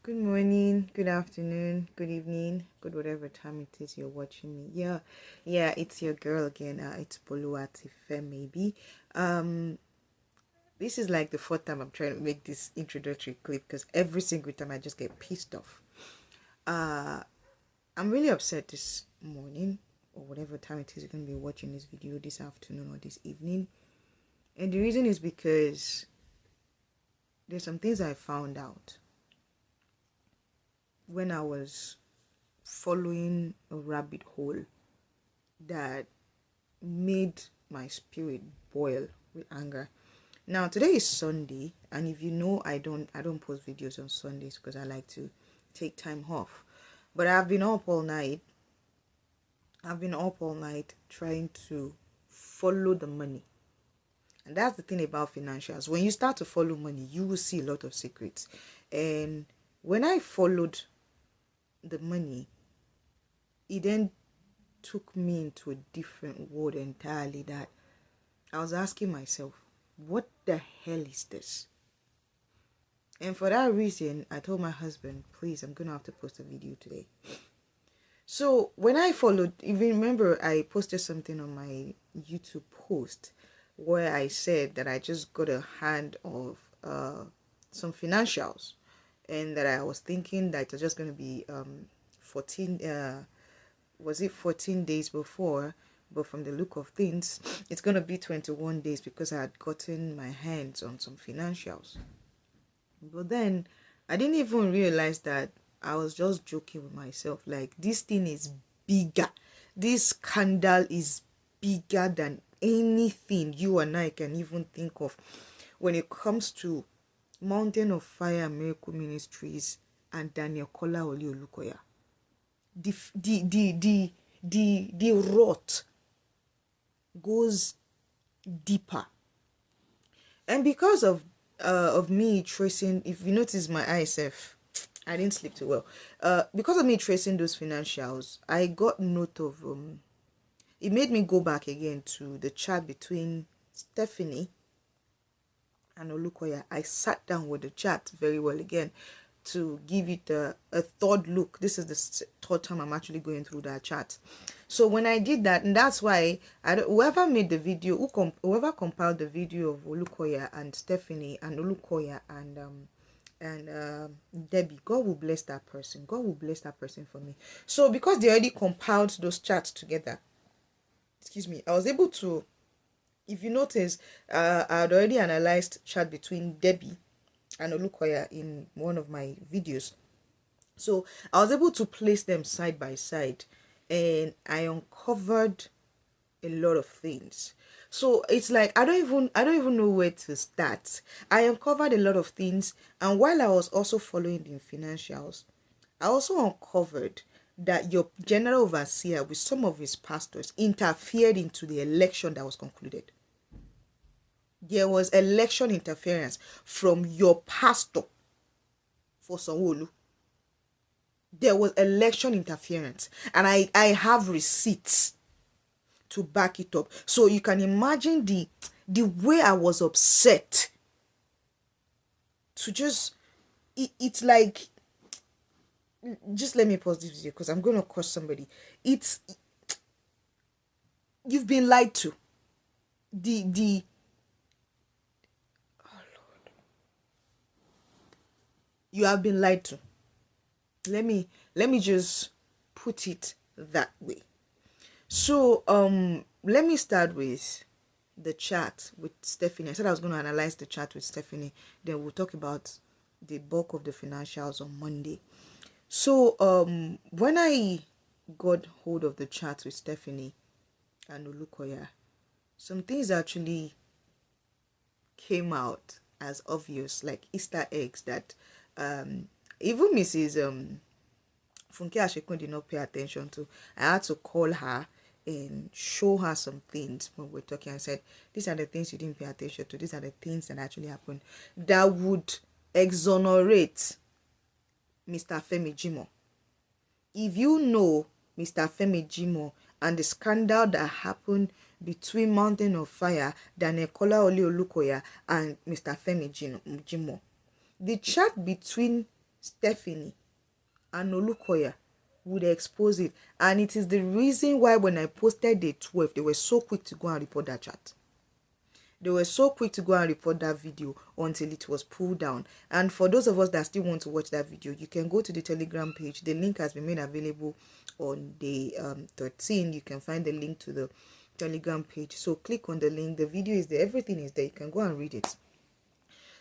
Good morning, good afternoon, good evening, good whatever time it is you're watching me. Yeah, it's your girl again. It's Boluwatife maybe. This is like the fourth time I'm trying to make this introductory clip because every single time I just get pissed off. I'm really upset this morning or whatever time it is you're gonna be watching this video, this afternoon or this evening. And the reason is because there's some things I found out when I was following a rabbit hole that made my spirit boil with anger. Now today is Sunday, and if you know, I don't post videos on Sundays because I like to take time off. But I've been up all night. Trying to follow the money. And that's the thing about financials. When you start to follow money, you will see a lot of secrets. And when I followed the money, it then took me into a different world entirely that I was asking myself, what the hell is this? And for that reason, I told my husband, please, I'm going to have to post a video today. So when I followed, if you remember, I posted something on my YouTube post where I said that I just got a hand of some financials and that I was thinking that it was just going to be 14 days before, but from the look of things it's going to be 21 days because I had gotten my hands on some financials. But then I didn't even realize that I was just joking with myself, like this thing is bigger, this scandal is bigger than anything you and I can even think of when it comes to Mountain of Fire Miracle Ministries and Daniel Kola Oli OLUKOYA. The rot goes deeper, and because of me tracing, if you notice my ISF, I didn't sleep too well. Because of me tracing those financials, I got note of it made me go back again to the chat between Stephanie and OLUKOYA. I sat down with the chat very well again to give it a third look. This is the third time I'm actually going through that chat. So when I did that, and that's why whoever made the video, whoever compiled the video of OLUKOYA and Stephanie and OLUKOYA and Debbie, God will bless that person. God will bless that person for me. So because they already compiled those chats together, I was able to, if you notice, I had already analyzed chat between Debbie and OLUKOYA in one of my videos. So I was able to place them side by side and I uncovered a lot of things. So it's like I don't even know where to start. I uncovered a lot of things, and while I was also following the financials, I also uncovered that your general overseer with some of his pastors interfered into the election that was concluded. There was election interference from your pastor for Sanwo-Olu. There was election interference, and I have receipts to back it up. So you can imagine the way I was upset. To just it's like, just let me pause this video because I'm going to curse somebody. You've been lied to. Oh Lord, you have been lied to. Let me just put it that way. So let me start with the chat with Stephanie. I said I was going to analyze the chat with Stephanie, then we'll talk about the bulk of the financials on Monday. So when I got hold of the chat with Stephanie and OLUKOYA, some things actually came out as obvious, like Easter eggs that even Mrs. Funke Ashekun did not pay attention to. I had to call her and show her some things when we're talking. I said, these are the things you didn't pay attention to. These are the things that actually happened that would exonerate Mr. Femi Jimo. If you know Mr. Femi Jimo and the scandal that happened between Mountain of Fire, Daniel Kola Oli OLUKOYA and Mr. Femi Jimo, the chat between Stephanie and OLUKOYA would expose it. And it is the reason why when I posted day 12, they were so quick to go and report that chat. They were so quick to go and report that video until it was pulled down. And for those of us that still want to watch that video, you can go to the Telegram page. The link has been made available on day 13. You can find the link to the Telegram page. So click on the link. The video is there. Everything is there. You can go and read it.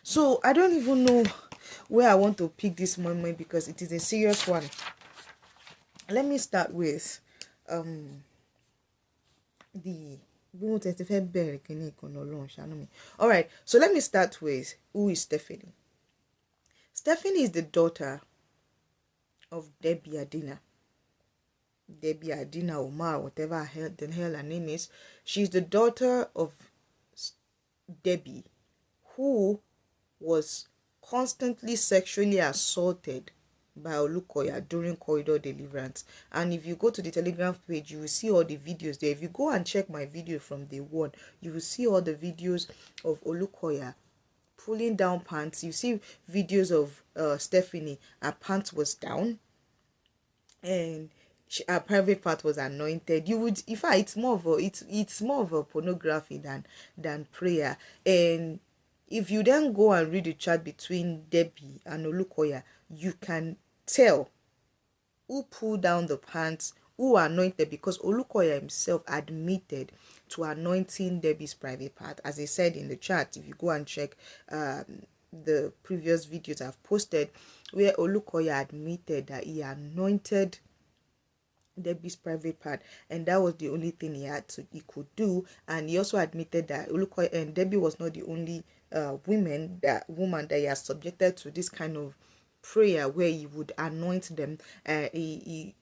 So I don't even know where I want to pick this moment because it is a serious one. Let me start with the all right, so let me start with who is Stephanie. Stephanie is the daughter of Debbie Adina Omar, whatever the hell her name is. She's the daughter of Debbie, who was constantly sexually assaulted by OLUKOYA during corridor deliverance. And if you go to the Telegram page, you will see all the videos there. If you go and check my video from day one, you will see all the videos of OLUKOYA pulling down pants. You see videos of Stephanie. Her pants was down and her private part was anointed. You would, in fact, it's more of a pornography than prayer. And if you then go and read the chat between Debbie and OLUKOYA, you can tell who pulled down the pants, who anointed, because OLUKOYA himself admitted to anointing Debbie's private part. As I said in the chat, if you go and check the previous videos I've posted, where OLUKOYA admitted that he anointed Debbie's private part, and that was the only thing he could do. And he also admitted that OLUKOYA and Debbie was not the only woman that he has subjected to this kind of prayer where he would anoint them. He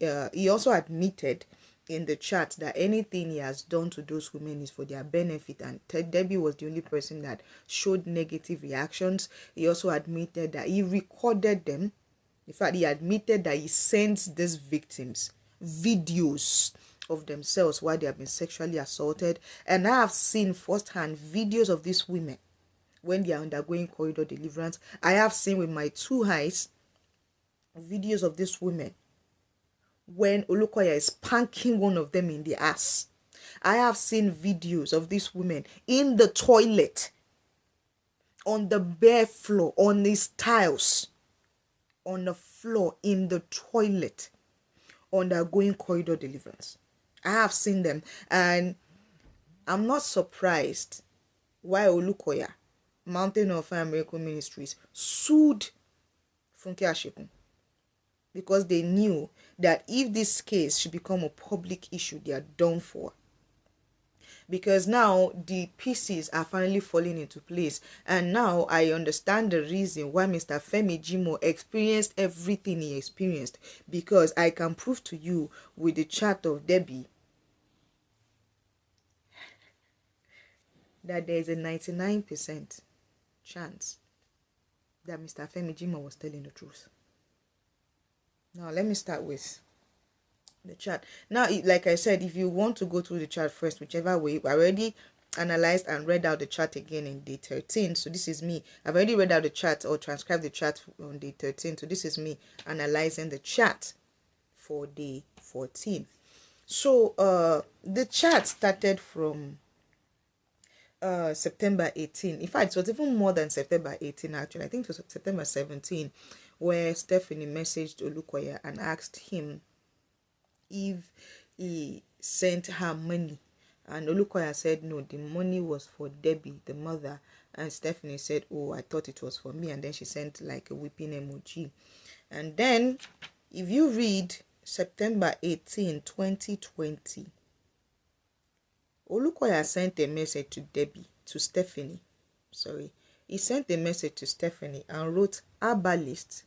also admitted in the chat that anything he has done to those women is for their benefit, and Debbie was the only person that showed negative reactions. He also admitted that he recorded them. In fact, he admitted that he sends these victims videos of themselves while they have been sexually assaulted. And I have seen firsthand videos of these women when they are undergoing corridor deliverance. I have seen with my two eyes videos of these women when OLUKOYA is spanking one of them in the ass. I have seen videos of these women in the toilet, on the bare floor, on these tiles, on the floor in the toilet, undergoing corridor deliverance. I have seen them, and I'm not surprised why OLUKOYA, Mountain of Fire Miracle Ministries, sued Funke Ashekun, because they knew that if this case should become a public issue, they are done for. Because now the pieces are finally falling into place, and now I understand the reason why Mr. Femi Jimo experienced everything he experienced, because I can prove to you with the chat of Debbie that there is a 99% chance that Mr. Femi Jimo was telling the truth. Now let me start with the chat. Now, like I said, if you want to go through the chat first, whichever way, I already analyzed and read out the chat again in day 13. So this is me. I've already read out the chat or transcribed the chat on day 13. So this is me analyzing the chat for day 14. So the chat started from September 18. In fact, it was even more than September 18 actually. I think it was September 17, where Stephanie messaged OLUKOYA and asked him if he sent her money, and OLUKOYA said no, the money was for Debbie, the mother. And Stephanie said, oh, I thought it was for me. And then she sent like a weeping emoji. And then if you read September 18, 2020, OLUKOYA sent a message to Stephanie. He sent a message to Stephanie and wrote HERBALIST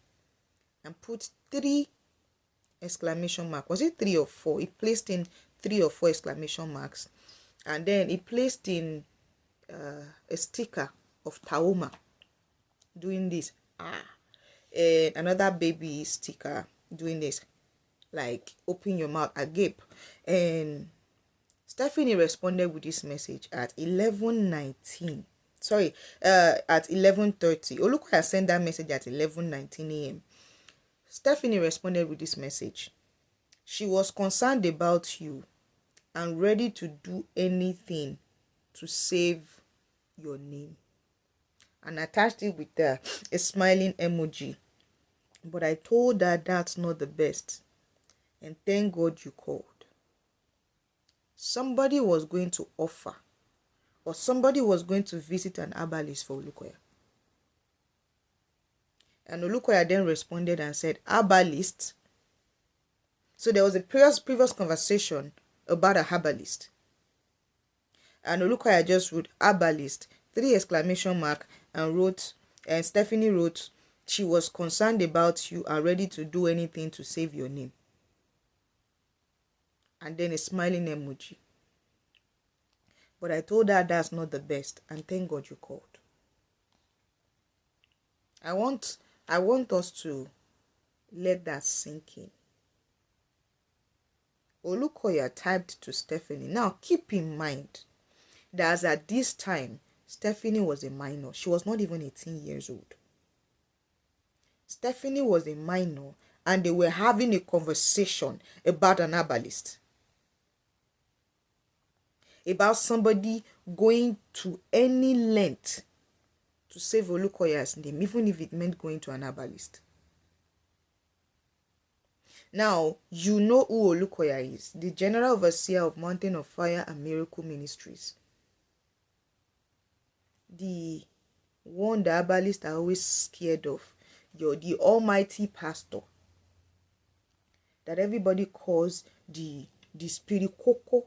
and put 3 exclamation mark. Was it 3 or 4? He placed in 3 or 4 exclamation marks, and then he placed in a sticker of Taoma doing this, and another baby sticker doing this, like open your mouth agape. And Stephanie responded with this message at 11:19. At 11:30. OLUKOYA sent that message at 11:19 a.m. Stephanie responded with this message. She was concerned about you and ready to do anything to save your name. And attached it with a smiling emoji. But I told her that's not the best. And thank God you called. Somebody was going to offer, or somebody was going to visit an herbalist for OLUKOYA. And OLUKOYA then responded and said, herbalist? So there was a previous conversation about a herbalist. And OLUKOYA just wrote herbalist, 3 exclamation mark, and Stephanie wrote, she was concerned about you and ready to do anything to save your name. And then a smiling emoji. But I told her that's not the best, and thank God you called. I want us to let that sink in. OLUKOYA typed to Stephanie. Now keep in mind that as at this time, Stephanie was a minor. She was not even 18 years old. Stephanie was a minor, and they were having a conversation about an herbalist. About somebody going to any length to save OLUKOYA's name, even if it meant going to an herbalist. Now, you know who OLUKOYA is, the General Overseer of Mountain of Fire and Miracle Ministries. The one the herbalists are always scared of. You're the almighty pastor that everybody calls the spirit coco.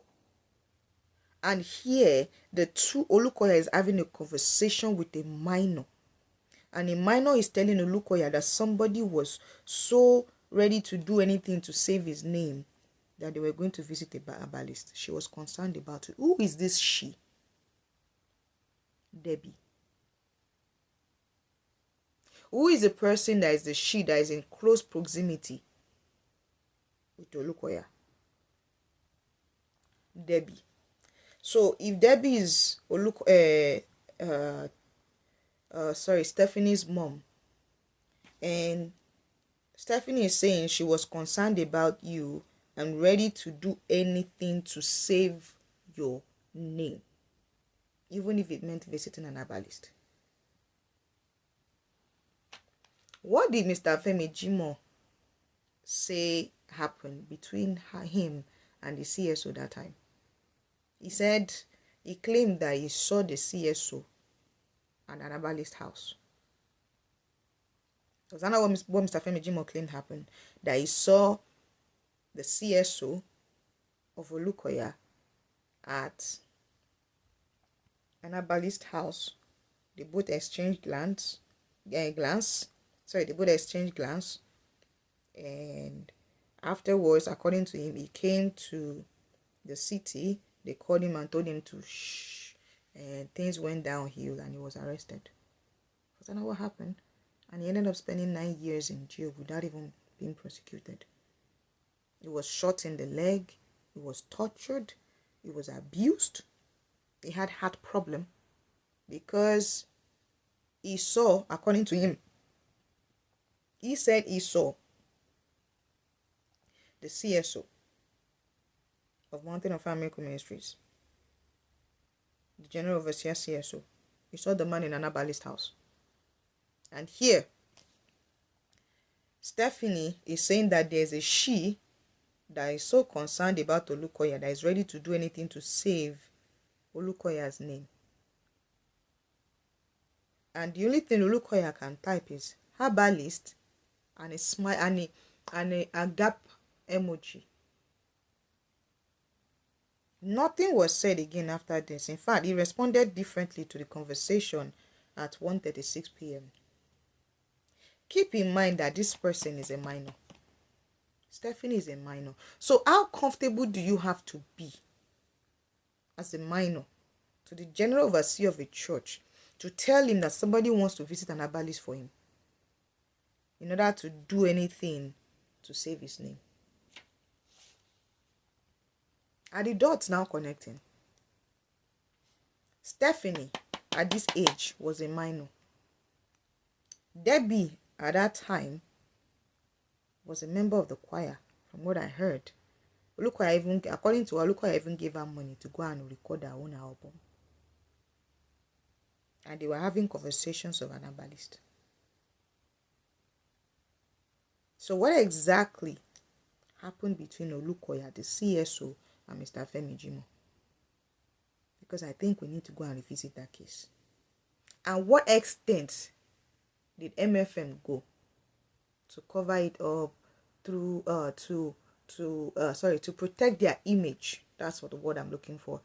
And here, the two OLUKOYA is having a conversation with a minor. And a minor is telling OLUKOYA that somebody was so ready to do anything to save his name that they were going to visit a herbalist. She was concerned about it. Who is this she? Debbie. Who is the person that is the she that is in close proximity with OLUKOYA? Debbie. So if Debbie is Stephanie's mom, and Stephanie is saying she was concerned about you and ready to do anything to save your name, even if it meant visiting an herbalist. What did Mr. Femi Jimo say happened between him and the CSO that time? He said he claimed that he saw the CSO at an herbalist house. Was that not what Mr. Femi Jimo claimed happened? That he saw the CSO of OLUKOYA at an herbalist house. They both exchanged glance. They both exchanged glance. And afterwards, according to him, he came to the city. They called him and told him to shh. And things went downhill and he was arrested. Was that not what happened? And he ended up spending 9 years in jail without even being prosecuted. He was shot in the leg. He was tortured. He was abused. He had heart problem because he saw, according to him, he said he saw the CSO of Mountain of Fire Miracle Ministries, the General Overseer CSO. He saw the man in an herbalist house. And here, Stephanie is saying that there's a she that is so concerned about OLUKOYA that is ready to do anything to save OLUKOYA's name. And the only thing OLUKOYA can type is herbalist and a smile and a gap emoji. Nothing was said again after this. In fact, he responded differently to the conversation at 1:36 p.m. Keep in mind that this person is a minor. Stephanie is a minor. So how comfortable do you have to be as a minor to the general overseer of a church to tell him that somebody wants to visit an herbalist for him in order to do anything to save his name? Are the dots now connecting? Stephanie at this age was a minor. Debbie at that time was a member of the choir, from what I heard. According to OLUKOYA, even gave her money to go and record her own album. And they were having conversations of an herbalist. So what exactly happened between OLUKOYA, the CSO, and Mr. Femi Jimo? Because I think we need to go and revisit that case. And what extent did MFM go to cover it up through to protect their image? That's what the word I'm looking for.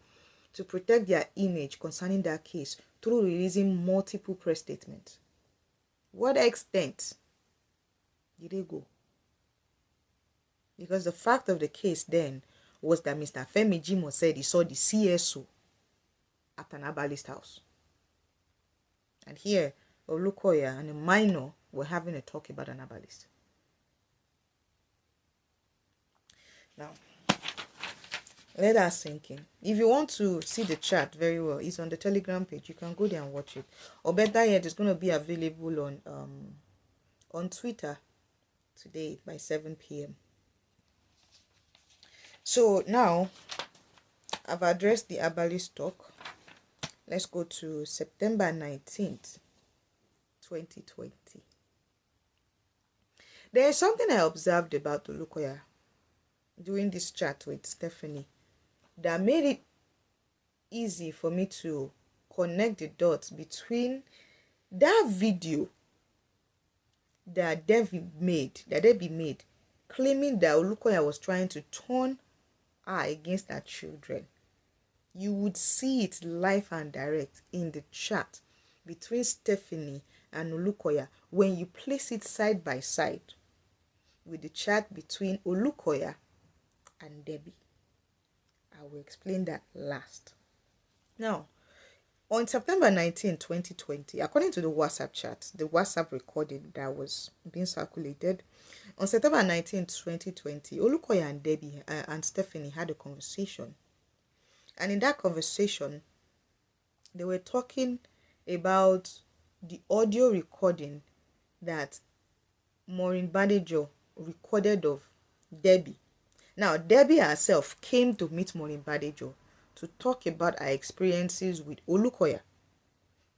To protect their image concerning that case through releasing multiple press statements. What extent did they go? Because the fact of the case then was that Mr. Femi Jimo said he saw the CSO at an herbalist house. And here, OLUKOYA and a minor were having a talk about an herbalist. Now, let us sink in. If you want to see the chat very well, it's on the Telegram page. You can go there and watch it. Or better yet, it's going to be available on Twitter today by 7 p.m. So now, I've addressed the herbalist talk. Let's go to September 19th, 2020. There is something I observed about OLUKOYA during this chat with Stephanie that made it easy for me to connect the dots between that video that Debbie made, claiming that OLUKOYA was trying to turn her against her children. You would see it live and direct in the chat between Stephanie and OLUKOYA when you place it side by side with the chat between OLUKOYA and Debbie. I will explain that last. Now, on September 19, 2020, according to the WhatsApp chat, the WhatsApp recording that was being circulated, on September 19, 2020, OLUKOYA and Debbie and Stephanie had a conversation. And in that conversation, they were talking about the audio recording that Maureen Badejo recorded of Debbie. Now, Debbie herself came to meet Maureen Badejo to talk about her experiences with OLUKOYA,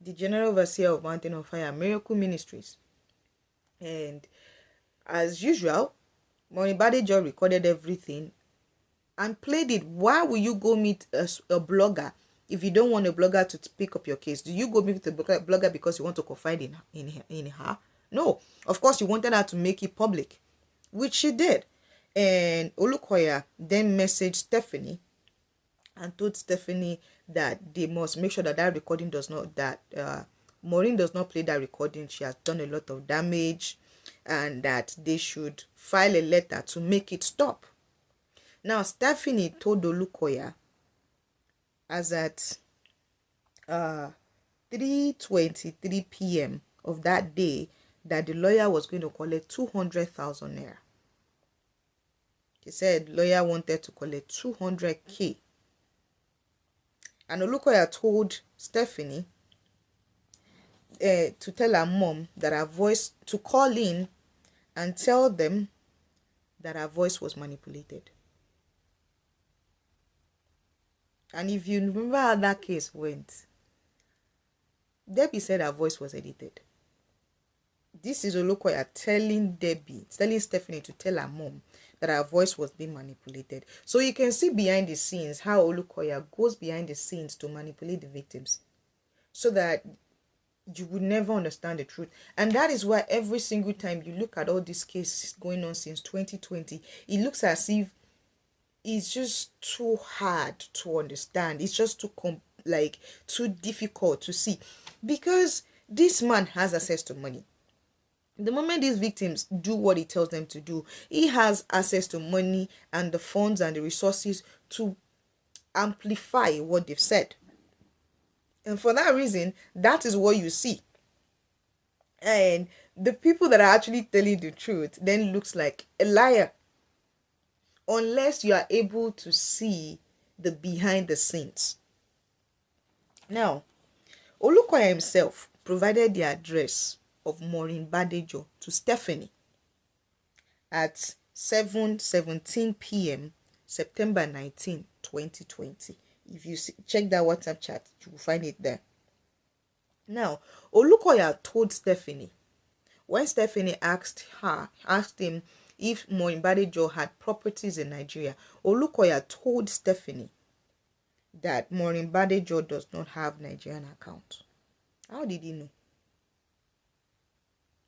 the General Overseer of Mountain of Fire Miracle Ministries. And as usual, Maureen Badejo recorded everything and played it. Why will you go meet a blogger if you don't want a blogger to pick up your case? Do you go meet a blogger because you want to confide in her? No. Of course, you wanted her to make it public, which she did. And OLUKOYA then messaged Stephanie and told Stephanie that they must make sure that that recording does not, that Maureen does not play that recording. She has done a lot of damage and that they should file a letter to make it stop. Now, Stephanie told OLUKOYA as at 3:23 p.m. of that day that the lawyer was going to collect 200,000 naira. He said lawyer wanted to collect 200K. And OLUKOYA told Stephanie to tell her mom that her voice, to call in and tell them that her voice was manipulated. And if you remember how that case went, Debbie said her voice was edited. This is OLUKOYA telling Stephanie to tell her mom that her voice was being manipulated. So you can see behind the scenes how OLUKOYA goes behind the scenes to manipulate the victims so that you would never understand the truth. And that is why every single time you look at all these cases going on since 2020, it looks as if it's just too hard to understand. It's just too difficult to see, because this man has access to money. The moment these victims do what he tells them to do, he has access to money and the funds and the resources to amplify what they've said. And for that reason, that is what you see. And the people that are actually telling the truth then looks like a liar, unless you are able to see the behind the scenes. Now, OLUKOYA himself provided the address of Maureen Badejo to Stephanie. at 7:17 p.m. September 19, 2020. If you check that WhatsApp chat, you will find it there. Now, Olukoya told Stephanie, when Stephanie asked him if Morinbadejo had properties in Nigeria, Olukoya told Stephanie that Morinbadejo does not have Nigerian account. How did he know?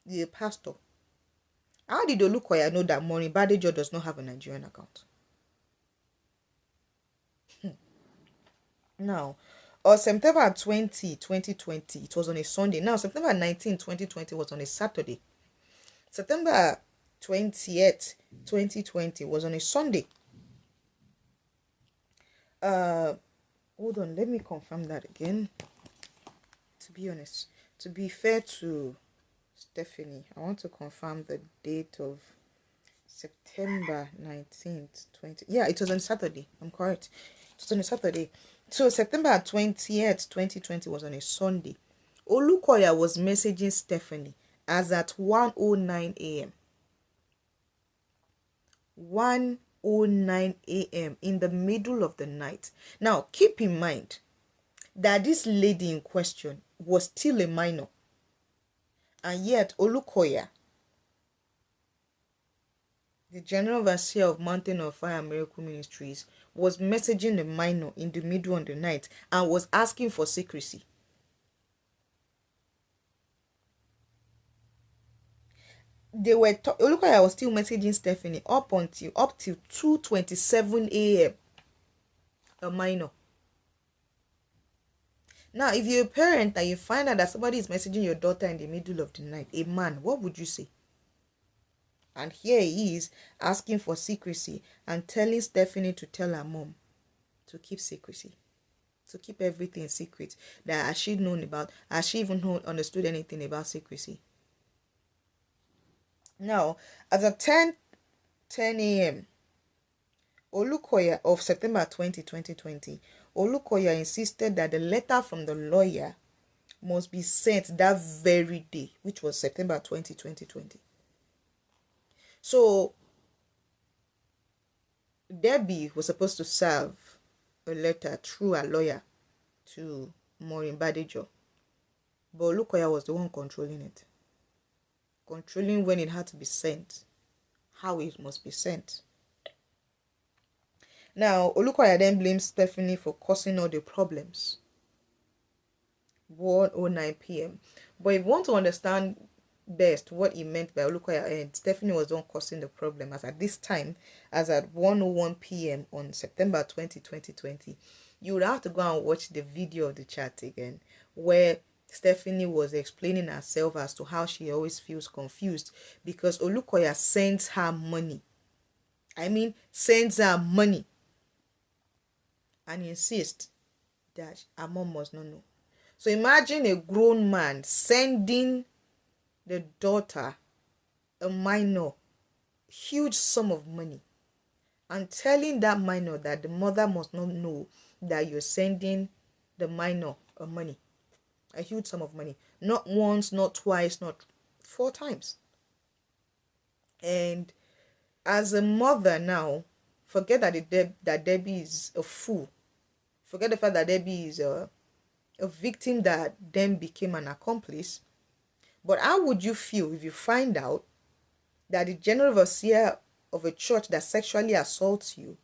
The pastor. How did Olukoya know that Morinbadejo does not have a Nigerian account? Now, on September 20, 2020, it was on a Sunday. Now, September 19, 2020 was on a Saturday. September 20th, 2020 was on a Sunday. Hold on, let me confirm that again. To be honest, to be fair to Stephanie, I want to confirm the date of September 19th, 20. Yeah, it was on Saturday. I'm correct. It was on a Saturday. So September 20th, 2020 was on a Sunday. Olukoya was messaging Stephanie as at 1:09 a.m. 1:09 a.m. in the middle of the night. Now, keep in mind that this lady in question was still a minor. And yet, Olukoya, the General Overseer of Mountain of Fire and Miracle Ministries, was messaging a minor in the middle of the night and was asking for secrecy. Olukoya was still messaging Stephanie up till 2:27 a.m. A minor. Now, if you're a parent and you find out that somebody is messaging your daughter in the middle of the night, a man, what would you say? And here he is asking for secrecy and telling Stephanie to tell her mom to keep secrecy, to keep everything secret. That has she even understood anything about secrecy? Now, as of 10 a.m. Olukoya of September 20, 2020, Olukoya insisted that the letter from the lawyer must be sent that very day, which was September 20, 2020. So, Debbie was supposed to serve a letter through a lawyer to Morinbadejo, but Olukoya was the one controlling it. Controlling when it had to be sent, how it must be sent. Now, Olukoya then blames Stephanie for causing all the problems. 1:09 p.m. But if you want to understand best what he meant by Olukoya and Stephanie was the one causing the problem, as at this time, as at 1:01 p.m. on September 20, 2020, you would have to go and watch the video of the chat again, where Stephanie was explaining herself as to how she always feels confused because Olukoya sends her money. Sends her money and insists that her mom must not know. So imagine a grown man sending the daughter, a minor, huge sum of money and telling that minor that the mother must not know that you're sending the minor money. A huge sum of money. Not once, not twice, not 4 times. And as a mother now, forget that Debbie is a fool. Forget the fact that Debbie is a victim that then became an accomplice. But how would you feel if you find out that the general overseer of a church that sexually assaults you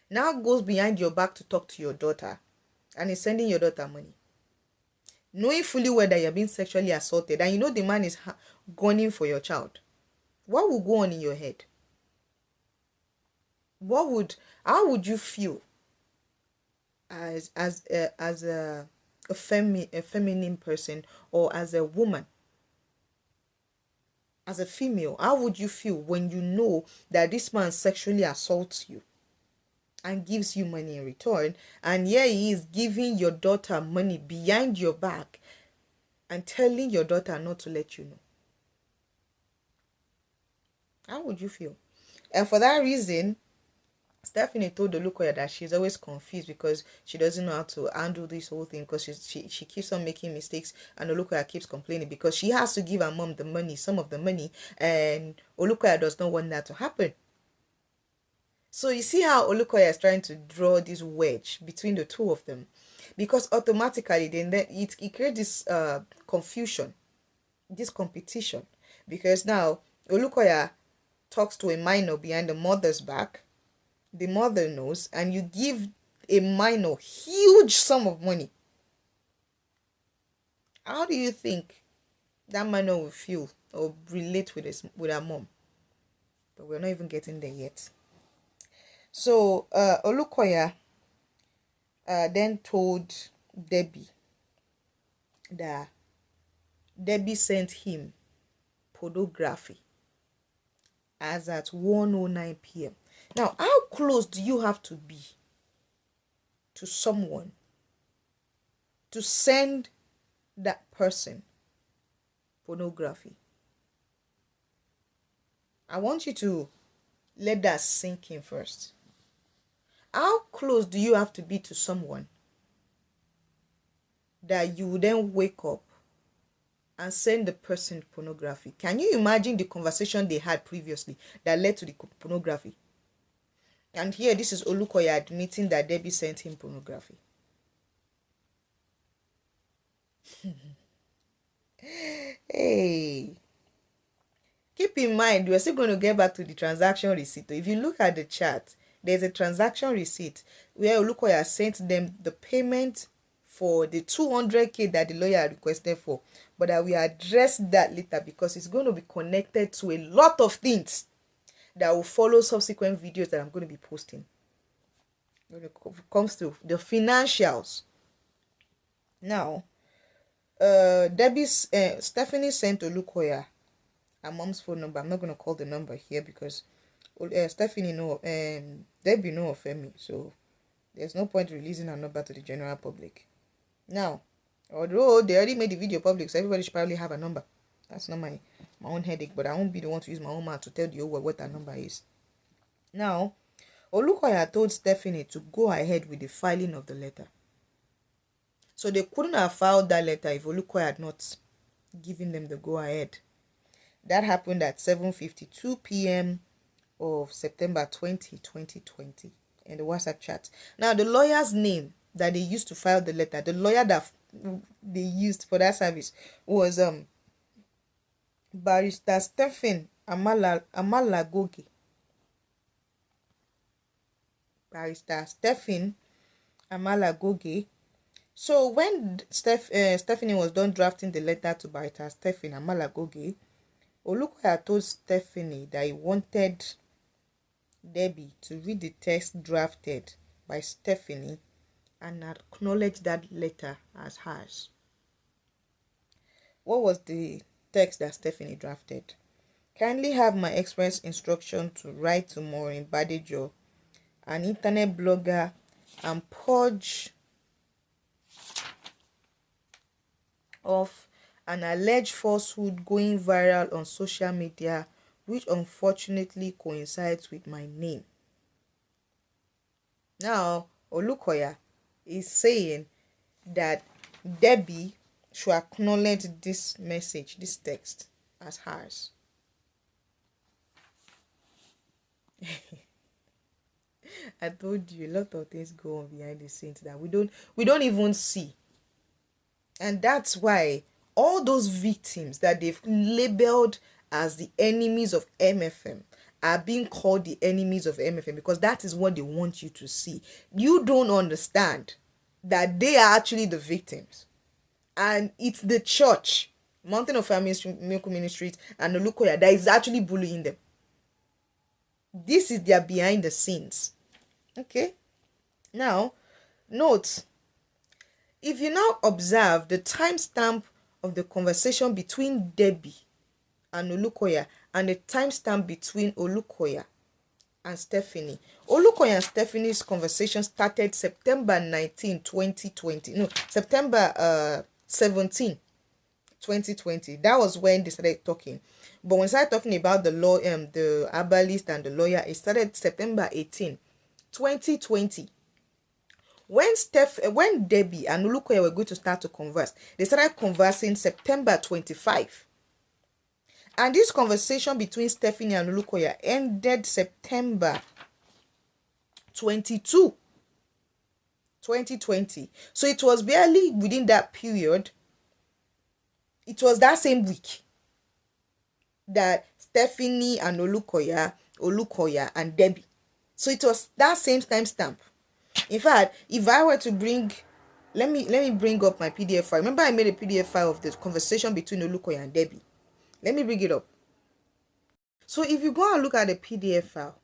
now goes behind your back to talk to your daughter and is sending your daughter money, knowing fully well that you're being sexually assaulted and you know the man is gunning for your child? What will go on in your head? How would you feel as a feminine person, or as a woman, as a female? How would you feel when you know that this man sexually assaults you and gives you money in return, and here he is giving your daughter money behind your back and telling your daughter not to let you know? How would you feel? And for that reason, Stephanie told Olukoya that she's always confused because she doesn't know how to handle this whole thing because she keeps on making mistakes, and Olukoya keeps complaining because she has to give her mom the money, some of the money, and Olukoya does not want that to happen. So you see how Olukoya is trying to draw this wedge between the two of them, because automatically then it creates this confusion, this competition, because now Olukoya talks to a minor behind the mother's back. The mother knows, and you give a minor huge sum of money. How do you think that minor will feel or relate with her mom? But we're not even getting there yet. So Olukoya then told Debbie that Debbie sent him pornography as at 1:09 p.m. Now, how close do you have to be to someone to send that person pornography? I want you to let that sink in first. How close do you have to be to someone that you then wake up and send the person pornography? Can you imagine the conversation they had previously that led to the pornography? And here, this is Olukoya admitting that Debbie sent him pornography. Hey, keep in mind, we're still going to get back to the transaction receipt. If you look at the chart, there's a transaction receipt where Olukoya sent them the payment for the 200k that the lawyer requested for, but I will address that later because it's going to be connected to a lot of things that will follow subsequent videos that I'm going to be posting when it comes to the financials. Now, Stephanie sent Olukoya her mom's phone number. I'm not going to call the number here because Stephanie Debbie know of me, so there's no point releasing her number to the general public. Now, although they already made the video public, so everybody should probably have a number. That's not my own headache, but I won't be the one to use my own mouth to tell the whole world what that number is. Now, Olukoya told Stephanie to go ahead with the filing of the letter. So they couldn't have filed that letter if Olukoya had not given them the go-ahead. That happened at 7:52 p.m. of September 2020 in the WhatsApp chat. Now, the lawyer's name that they used to file the letter, the lawyer that they used for that service was Barrister Stephen Amalagoge. Barrister Stephen Amalagoge. So when Stephanie was done drafting the letter to Barrister Stephen Amalagoge, Olukoya told Stephanie that he wanted Debbie to read the text drafted by Stephanie and acknowledge that letter as hers. What was the text that Stephanie drafted? Kindly have my express instruction to write to Maureen Badejo, an internet blogger, and purge of an alleged falsehood going viral on social media, which unfortunately coincides with my name. Now, Olukoya is saying that Debbie should acknowledge this message, this text, as hers. I told you a lot of things go on behind the scenes that we don't even see. And that's why all those victims that they've labeled as the enemies of MFM are being called the enemies of MFM because that is what they want you to see. You don't understand that they are actually the victims. And it's the church, Mountain of Fire Miracle Ministries, and Olukoya that is actually bullying them. This is their behind the scenes. Okay? Now, note, if you now observe the timestamp of the conversation between Debbie and Olukoya and the timestamp between Olukoya and Stephanie. Olukoya and Stephanie's conversation started September 19, 2020. No, September 17, 2020. That was when they started talking. But when they started talking about the law, the herbalist and the lawyer, it started September 18, 2020, when Debbie and Olukoya were going to start to converse, they started conversing September 25. And this conversation between Stephanie and Olukoya ended September 22, 2020. So it was barely within that period. It was that same week that Stephanie and Olukoya and Debbie. So it was that same timestamp. In fact, if I were to bring, let me bring up my PDF file. Remember, I made a PDF file of the conversation between Olukoya and Debbie. Let me bring it up. So if you go and look at the PDF file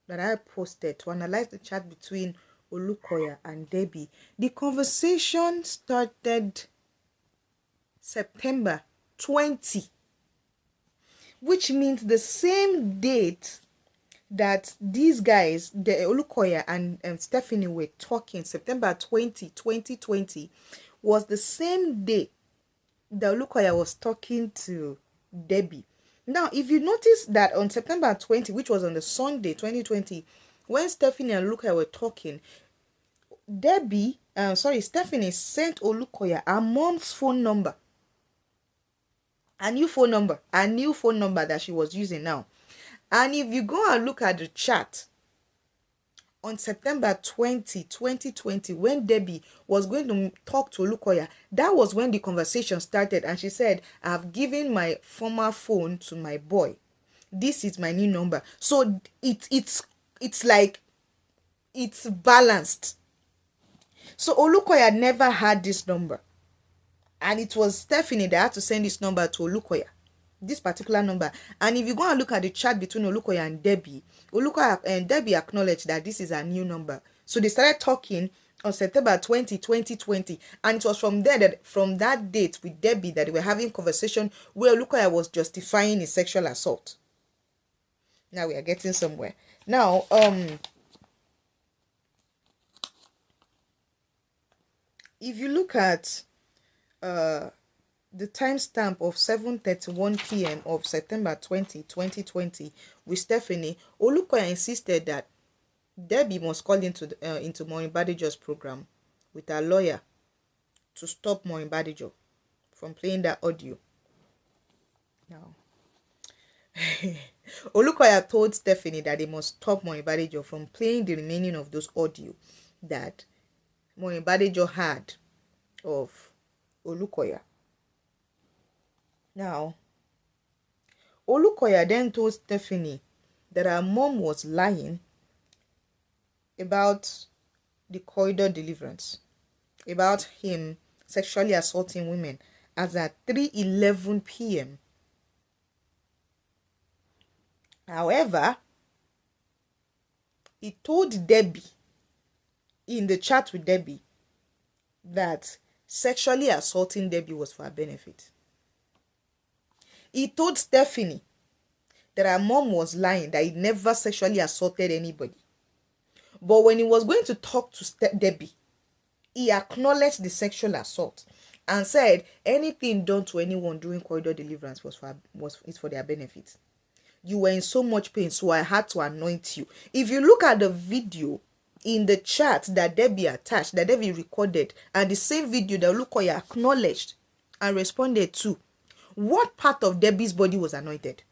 that I posted to analyze the chat between Olukoya and Debbie, the conversation started September 20, which means the same date that these guys, the Olukoya and Stephanie, were talking, September 20, 2020, was the same day that Olukoya was talking to Debbie. Now, if you notice that on September 20, which was on the Sunday, 2020, when Stephanie and Olukoya were talking, Stephanie sent Olukoya her mom's phone number. A new phone number that she was using now. And if you go and look at the chat on September 20, 2020, when Debbie was going to talk to Olukoya, that was when the conversation started. And she said, I've given my former phone to my boy. This is my new number. So it's like, it's balanced. So Olukoya never had this number. And it was Stephanie that had to send this number to Olukoya. This particular number. And if you go and look at the chat between Olukoya and Debbie, Olukoya and Debbie acknowledged that this is a new number. So they started talking on September 20, 2020. And it was from that date with Debbie that they were having conversation where Olukoya was justifying his sexual assault. Now we are getting somewhere. Now, if you look at the timestamp of 7:31 p.m. of September 20, 2020 with Stephanie, Olukoya insisted that Debbie must call into Maureen Badejo's program with her lawyer to stop Maureen Badejo from playing that audio. Now, Olukoya told Stephanie that they must stop Maureen Badejo from playing the remaining of those audio that Maureen Badejo had of Olukoya. Now, Olukoya then told Stephanie that her mom was lying about the corridor deliverance, about him sexually assaulting women as at 3:11 p.m. However, he told Debbie in the chat with Debbie that sexually assaulting Debbie was for her benefit. He told Stephanie that her mom was lying, that he never sexually assaulted anybody. But when he was going to talk to Debbie, he acknowledged the sexual assault and said anything done to anyone during corridor deliverance was for their benefit. You were in so much pain, so I had to anoint you. If you look at the video in the chat that Debbie attached, that Debbie recorded, and the same video that Olukoya acknowledged and responded to, what part of Debbie's body was anointed?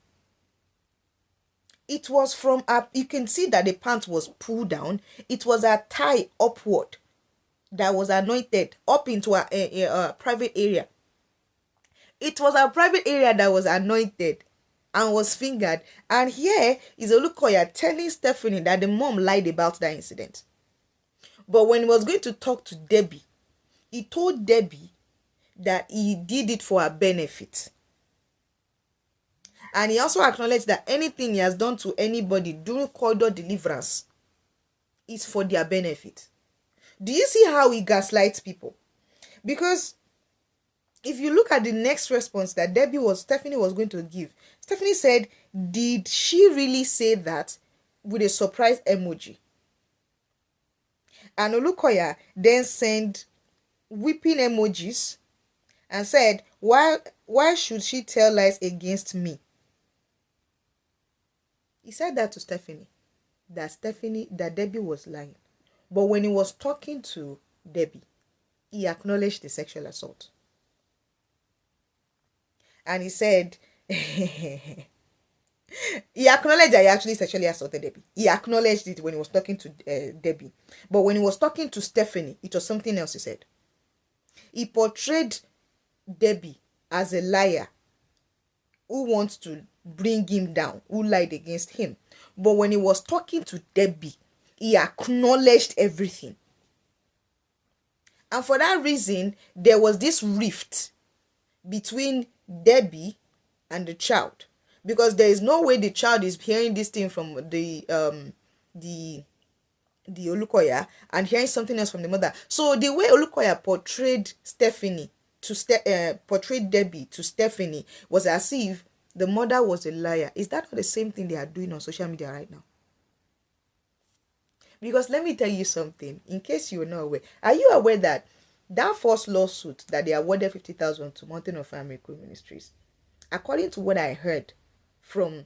It was from up. You can see that the pants was pulled down. It was a thigh upward that was anointed up into a private area. It was a private area that was anointed and was fingered. And here is Olukoya telling Stephanie that the mom lied about that incident. But when he was going to talk to Debbie, he told Debbie that he did it for her benefit. And he also acknowledged that anything he has done to anybody during corridor deliverance is for their benefit. Do you see how he gaslights people? Because if you look at the next response that Stephanie was going to give, Stephanie said, did she really say that, with a surprise emoji? And Olukoya then sent weeping emojis and said, why should she tell lies against me? He said that to Stephanie. that Debbie was lying. But when he was talking to Debbie, he acknowledged the sexual assault. And he said, he acknowledged that he actually sexually assaulted Debbie. He acknowledged it when he was talking to Debbie. But when he was talking to Stephanie, it was something else he said. He portrayed Debbie as a liar who wants to bring him down, who lied against him. But when he was talking to Debbie, he acknowledged everything. And for that reason, there was this rift between Debbie and the child, because there is no way the child is hearing this thing from the OLUKOYA and hearing something else from the mother. So the way OLUKOYA portrayed portrayed Debbie to Stephanie was as if the mother was a liar. Is that not the same thing they are doing on social media right now? Because let me tell you something, in case you are not aware. Are you aware that first lawsuit that they awarded 50,000 to Mountain of Fire Miracle Ministries, according to what I heard from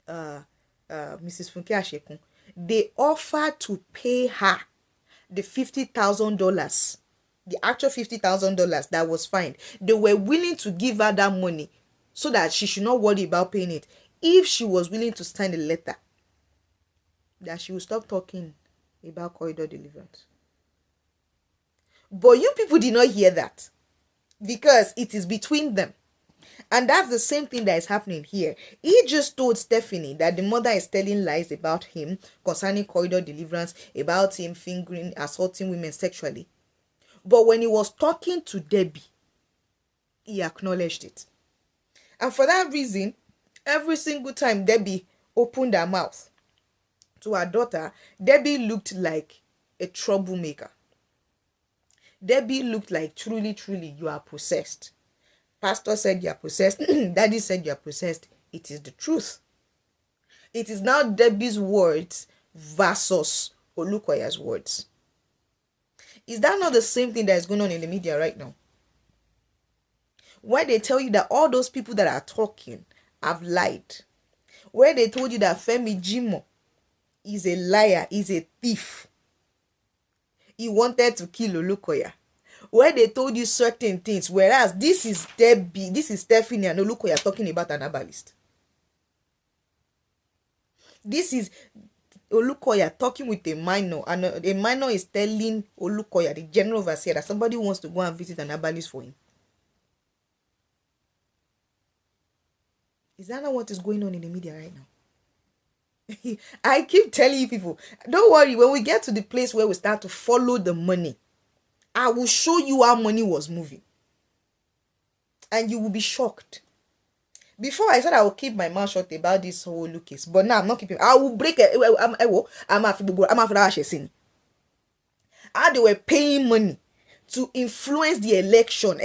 Mrs. Funke Ashekun, they offered to pay her the $50,000, the actual $50,000 that was fined. They were willing to give her that money so that she should not worry about paying it, if she was willing to sign a letter that she will stop talking about corridor deliverance. But you people did not hear that, because it is between them. And that's the same thing that is happening here. He just told Stephanie that the mother is telling lies about him concerning corridor deliverance, about him fingering, assaulting women sexually. But when he was talking to Debbie, he acknowledged it. And for that reason, every single time Debbie opened her mouth to her daughter, Debbie looked like a troublemaker. Debbie looked like, truly, you are possessed. Pastor said you are possessed. Daddy said you are possessed. It is the truth. It is now Debbie's words versus OLUKOYA's words. Is that not the same thing that is going on in the media right now? Where they tell you that all those people that are talking have lied. Where they told you that Femi Jimo is a liar, is a thief. He wanted to kill OLUKOYA. Where they told you certain things, whereas this is Debbie, this is Stephanie and OLUKOYA talking about an herbalist. This is OLUKOYA talking with a minor, and a minor is telling OLUKOYA, the general overseer, that somebody wants to go and visit an herbalist for him. Is that not what is going on in the media right now? I keep telling you people, don't worry, when we get to the place where we start to follow the money, I will show you how money was moving. And you will be shocked. Before I said I will keep my mouth shut about this whole case, but now I'm not keeping. I will break it. I'm after how they were paying money to influence the election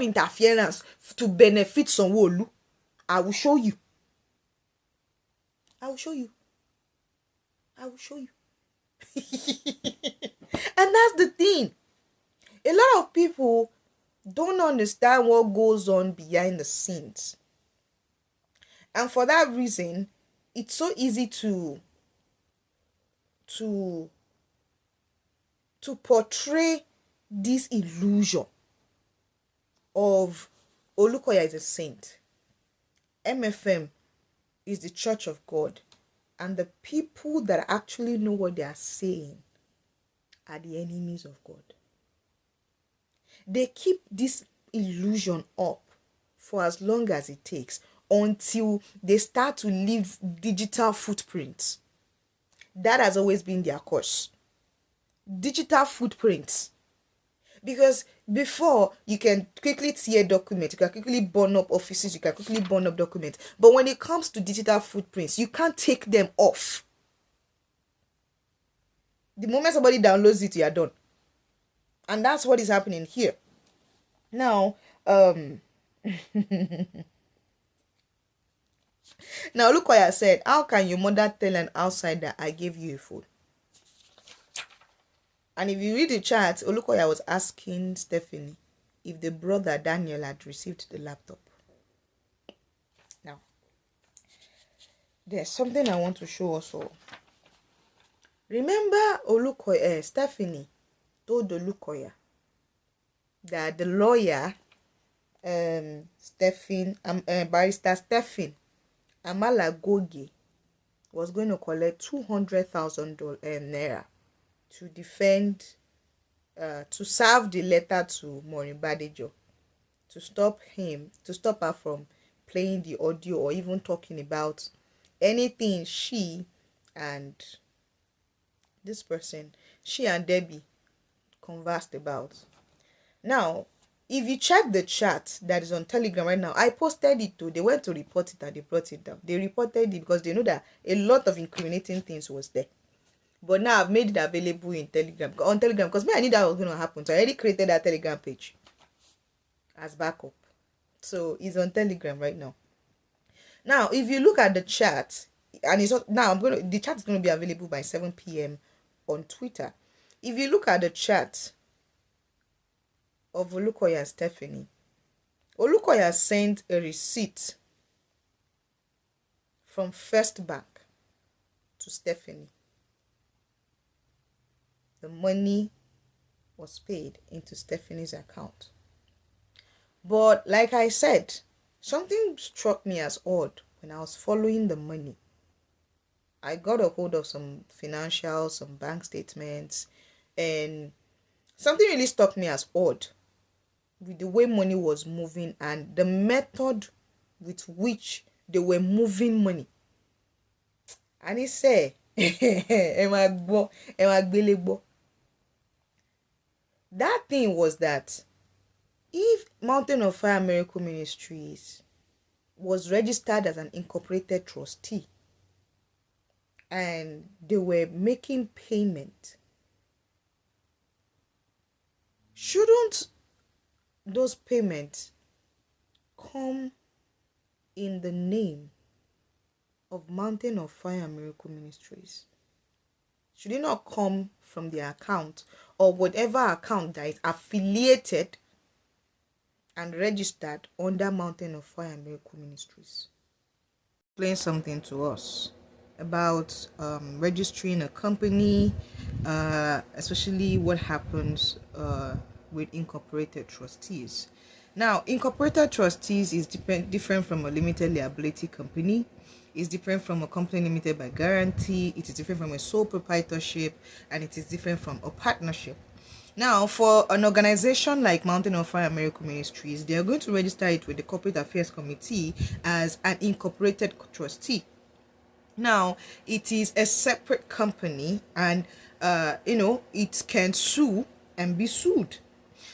interference to benefit Sanwo-Olu. I will show you. I will show you. I will show you. And that's the thing. A lot of people don't understand what goes on behind the scenes. And for that reason, it's so easy to portray this illusion of OLUKOYA is a saint. MFM is the Church of God. And the people that actually know what they are saying are the enemies of God. They keep this illusion up for as long as it takes until they start to leave digital footprints. That has always been their course. Digital footprints. Because before, you can quickly tear documents, you can quickly burn up offices, you can quickly burn up documents. But when it comes to digital footprints, you can't take them off. The moment somebody downloads it, you are done. And that's what is happening here. Now, now OLUKOYA said, how can your mother tell an outsider I gave you a phone? And if you read the chat, OLUKOYA was asking Stephanie if the brother Daniel had received the laptop. Now, there's something I want to show us all. Remember OLUKOYA, Stephanie told OLUKOYA that the lawyer, barrister Stephen Amalagoge, was going to collect 200,000 naira to defend, to serve the letter to Maureen Badejo, to stop her from playing the audio or even talking about anything she and Debbie conversed about. Now, if you check the chat that is on Telegram right now, I posted it too. They went to report it and they brought it down. They reported it because they know that a lot of incriminating things was there. But now I've made it available in Telegram, because I knew that was going to happen. So I already created that Telegram page as backup. So it's on Telegram right now. Now, if you look at the chat, and the chat is going to be available by 7 p.m. on Twitter. If you look at the chat of OLUKOYA and Stephanie, OLUKOYA sent a receipt from First Bank to Stephanie. The money was paid into Stephanie's account. But like I said, something struck me as odd when I was following the money. I got a hold of some financials, some bank statements, and something really struck me as odd with the way money was moving and the method with which they were moving money. And he said, that thing was that if Mountain of Fire Miracle Ministries was registered as an incorporated trustee and they were making payment, shouldn't those payments come in the name of Mountain of Fire and Miracle Ministries? Should it not come from the account or whatever account that is affiliated and registered under Mountain of Fire and Miracle Ministries? Explain something to us about registering a company, especially what happens with incorporated trustees. Now, incorporated trustees is different from a limited liability company. It's different from a company limited by guarantee. It is different from a sole proprietorship, and it is different from a partnership. Now, for an organization like Mountain of Fire Miracle Ministries, they are going to register it with the Corporate Affairs Committee as an incorporated trustee. Now, it is a separate company, and it can sue and be sued.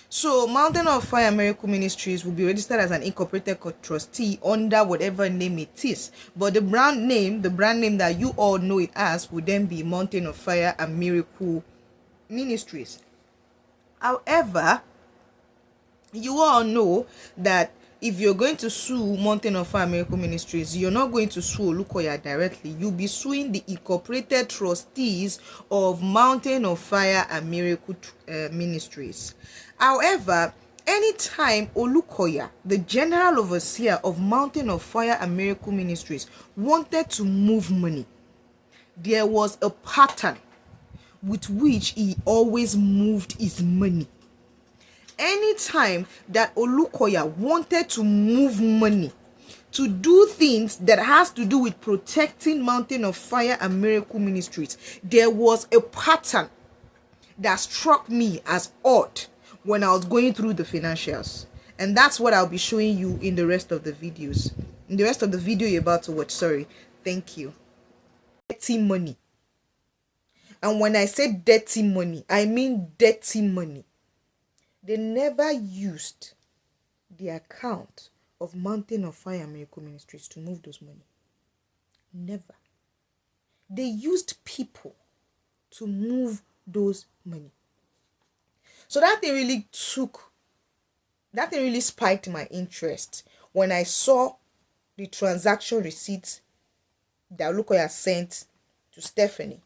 So Mountain of Fire Miracle Ministries will be registered as an incorporated trustee under whatever name it is, but the brand name that you all know it as, would then be Mountain of Fire and Miracle Ministries. However, you all know that if you're going to sue Mountain of Fire Miracle Ministries, you're not going to sue OLUKOYA directly. You'll be suing the incorporated trustees of Mountain of Fire and Miracle Ministries. However, anytime OLUKOYA, the general overseer of Mountain of Fire and Miracle Ministries, wanted to move money, there was a pattern with which he always moved his money. Anytime that OLUKOYA wanted to move money to do things that has to do with protecting Mountain of Fire and Miracle Ministries, there was a pattern that struck me as odd when I was going through the financials. And that's what I'll be showing you in the rest of the videos. In the rest of the video you're about to watch, sorry. Thank you. Dirty money. And when I say dirty money, I mean dirty money. They never used the account of Mountain of Fire and Miracle Ministries to move those money. Never. They used people to move those money. So that thing really spiked my interest when I saw the transaction receipts that OLUKOYA sent to Stephanie.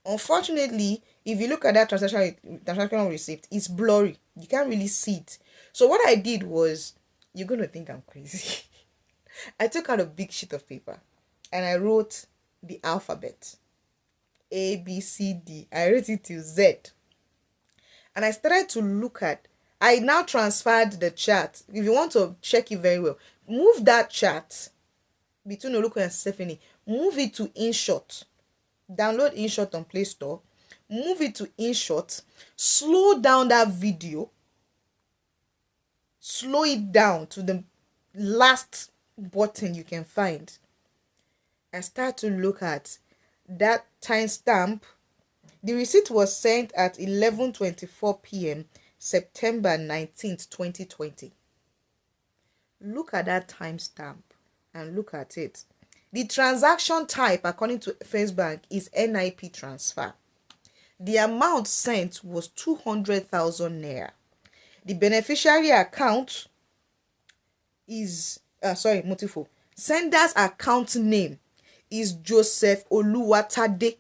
Unfortunately, if you look at that transaction receipt, it's blurry. You can't really see it. So what I did was, you're going to think I'm crazy. I took out a big sheet of paper. and I wrote the alphabet. A, B, C, D. I wrote it till Z. And I started to look at, I now transferred the chart. If you want to check it very well, move that chart between OLUKOYA and Stephanie. Move it to InShot. Download InShot on Play Store. Move it to InShot. Slow down that video. Slow it down to the last button you can find. And start to look at that timestamp. The receipt was sent at 11:24 p.m. September 19th, 2020. Look at that timestamp and look at it. The transaction type, according to First Bank, is NIP transfer. The amount sent was 200,000 naira. The beneficiary account is Mutifo. Sender's account name is Joseph Oluwatade.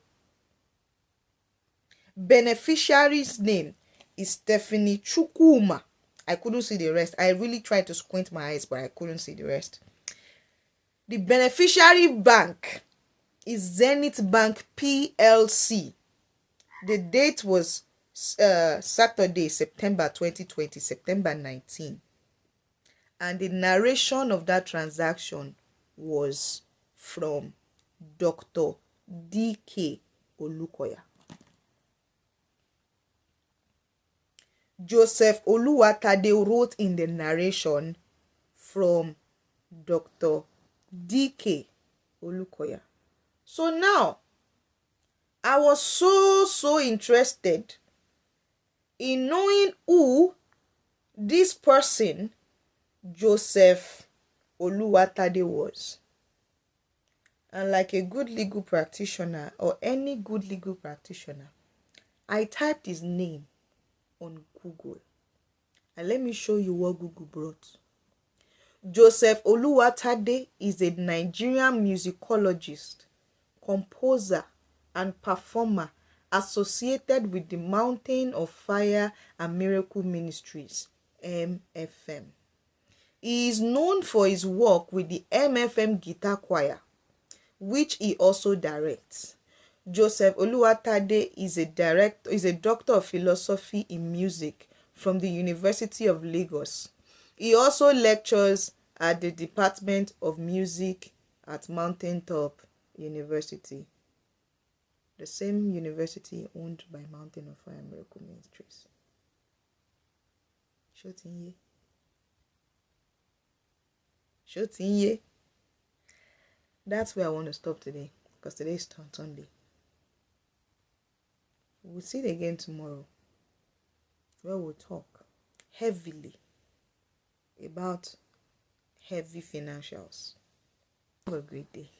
Beneficiary's name is Stephanie Chukwuma. I couldn't see the rest. I really tried to squint my eyes, but I couldn't see the rest. The beneficiary bank is Zenith Bank PLC. The date was Saturday, September 2020, September 19. And the narration of that transaction was from Dr. D.K. OLUKOYA. Joseph Oluwatade wrote in the narration from Dr. D.K. OLUKOYA. So now, I was so interested in knowing who this person, Joseph Oluwatade, was. And like a good legal practitioner, or any good legal practitioner, I typed his name on Google. And let me show you what Google brought. Joseph Oluwatade is a Nigerian musicologist, composer, and performer associated with the Mountain of Fire and Miracle Ministries, MFM. He is known for his work with the MFM Guitar Choir, which he also directs. Joseph Oluwatade is a doctor of philosophy in music from the University of Lagos. He also lectures at the Department of Music at Mountaintop University, the same university owned by Mountain of Fire and Miracle Ministries. Shotinye. That's where I want to stop today, because today is Sunday. We'll see it again tomorrow, where we'll talk heavily about heavy financials. Have a great day.